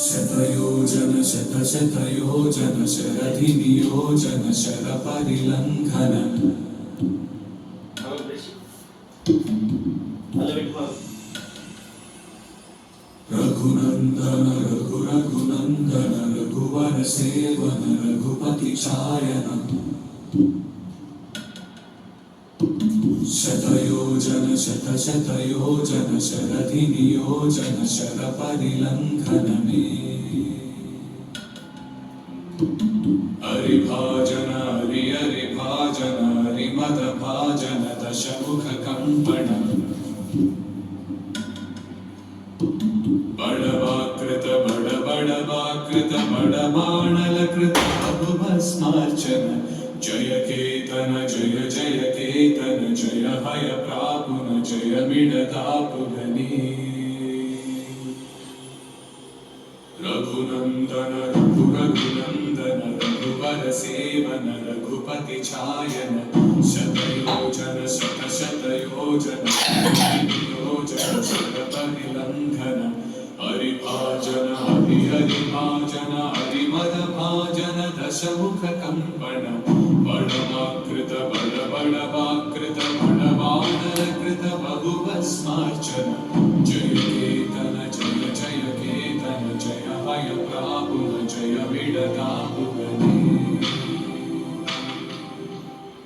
शतयोजन शतशतयोजन शरधिनियोजन शरपरिलङ्घन रघुनन्दन रघुरघुनन्दन रघुवर सेवन रघुपति चायन शतयोजन शतशतयोजन शरधिनियोजन शरपरिलङ्घन मे हरिभाजन हरिभाजन हरिमदभाजन दशमुख कंपन बड़वाकृत बड़बाणलकृत बहुभस्मार्चन जय केतन जय जय केतन जय हय प्रापुन जय मिडदापुगनी रघुनन्दन रघुरघुनन्दन रघुवर सेवन रघुपति चायन शतयोजन शतशतयोजन शतयोजन शतपरिलङ्घन हरिभाजन हरिभाजन हरिमदभाजन दशमुख कंपन बड़वाकृत बड़बाणलकृत बहुभस्मार्चन